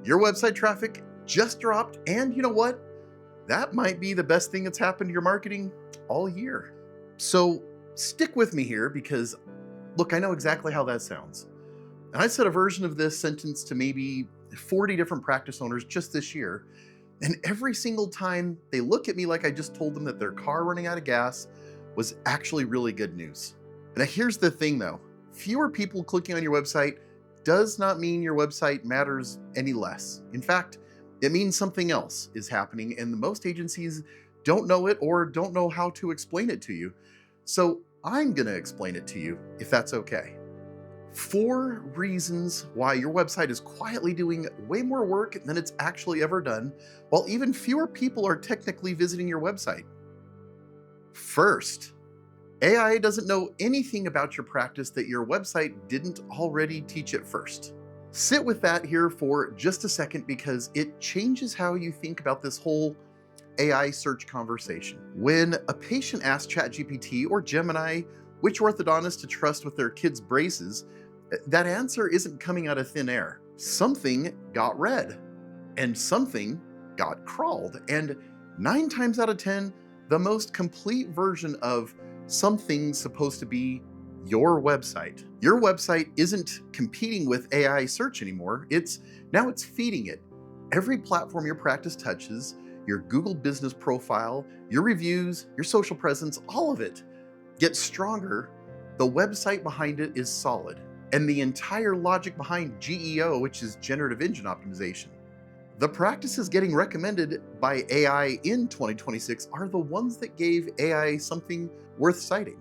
Your website traffic just dropped, and you know what? That might be the best thing that's happened to your marketing all year. So stick with me here because, look, I know exactly how that sounds. And I said a version of this sentence to maybe 40 different practice owners just this year. And every single time they look at me like I just told them that their car running out of gas was actually really good news. Now, here's the thing though, fewer people clicking on your website does not mean your website matters any less. In fact, it means something else is happening, and most agencies don't know it or don't know how to explain it to you. So I'm going to explain it to you if that's okay. 4 reasons why your website is quietly doing way more work than it's actually ever done, while even fewer people are technically visiting your website. First, AI doesn't know anything about your practice that your website didn't already teach it first. Sit with that here for just a second because it changes how you think about this whole AI search conversation. When a patient asks ChatGPT or Gemini which orthodontist to trust with their kids' braces, that answer isn't coming out of thin air. Something got read, and something got crawled, and 9 times out of 10, the most complete version of something's supposed to be your website. Your website isn't competing with AI search anymore. Now it's feeding it. Every platform your practice touches, your Google business profile, your reviews, your social presence, all of it gets stronger. The website behind it is solid. And the entire logic behind GEO, which is Generative Engine Optimization. The practices getting recommended by AI in 2026 are the ones that gave AI something worth citing.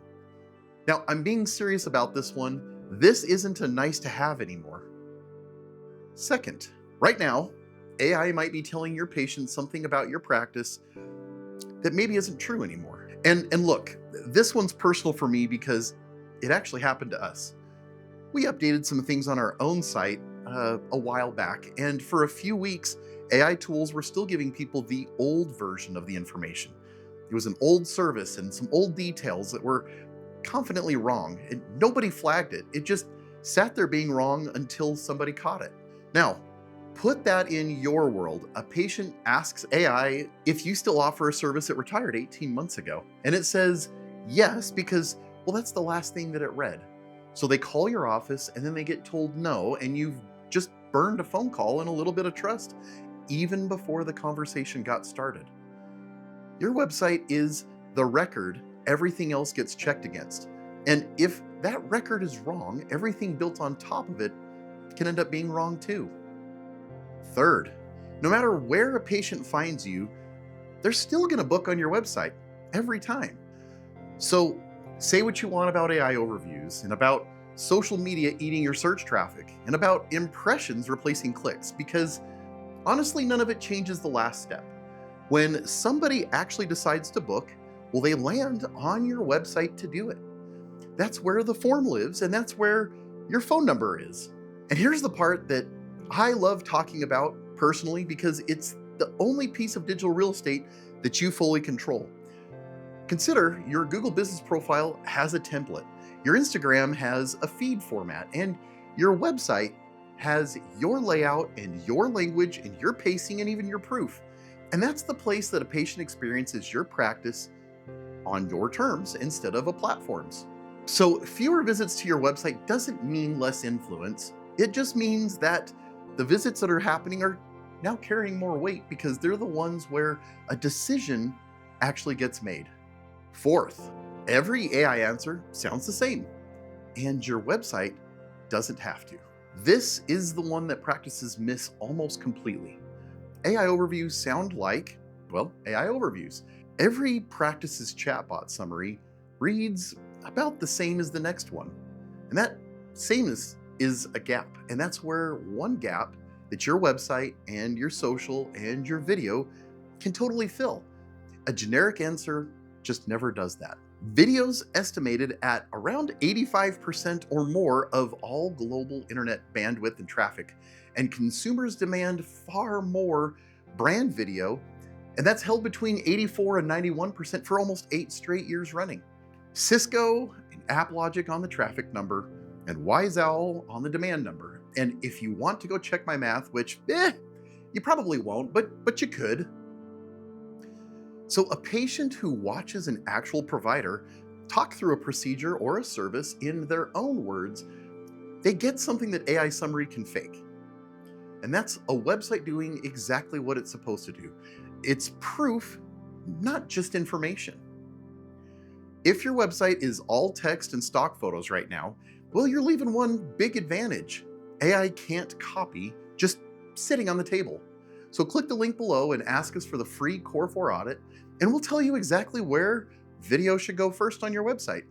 Now, I'm being serious about this one. This isn't a nice to have anymore. Second, right now, AI might be telling your patients something about your practice that maybe isn't true anymore. And look, this one's personal for me because it actually happened to us. We updated some things on our own site a while back, and for a few weeks, AI tools were still giving people the old version of the information. It was an old service and some old details that were confidently wrong, and nobody flagged it. It just sat there being wrong until somebody caught it. Now, put that in your world. A patient asks AI if you still offer a service that retired 18 months ago, and it says yes because, well, that's the last thing that it read. So they call your office and then they get told no, and you've just burned a phone call and a little bit of trust, even before the conversation got started. Your website is the record everything else gets checked against. And if that record is wrong, everything built on top of it can end up being wrong too. Third, no matter where a patient finds you, they're still going to book on your website every time. So say what you want about AI overviews and about social media eating your search traffic and about impressions replacing clicks, because honestly, none of it changes the last step. When somebody actually decides to book, well, they land on your website to do it. That's where the form lives, and that's where your phone number is. And here's the part that I love talking about personally because it's the only piece of digital real estate that you fully control. Consider your Google business profile has a template, your Instagram has a feed format, and your website has your layout and your language and your pacing and even your proof. And that's the place that a patient experiences your practice on your terms instead of a platform's. So fewer visits to your website doesn't mean less influence. It just means that the visits that are happening are now carrying more weight because they're the ones where a decision actually gets made. Fourth, every AI answer sounds the same, and your website doesn't have to. This is the one that practices miss almost completely. AI overviews sound like, well, AI overviews. Every practice's chatbot summary reads about the same as the next one. And that sameness is a gap. And that's where one gap that your website and your social and your video can totally fill. A generic answer just never does that. Video's estimated at around 85% or more of all global internet bandwidth and traffic, and consumers demand far more brand video, and that's held between 84 and 91% for almost 8 straight years running. Cisco and AppLogic on the traffic number, and Wise Owl on the demand number. And if you want to go check my math, which, You probably won't, but you could. So a patient who watches an actual provider talk through a procedure or a service in their own words, they get something that AI summary can fake. And that's a website doing exactly what it's supposed to do. It's proof, not just information. If your website is all text and stock photos right now, well, you're leaving one big advantage. AI can't copy just sitting on the table. So click the link below and ask us for the free Core 4 audit, and we'll tell you exactly where video should go first on your website.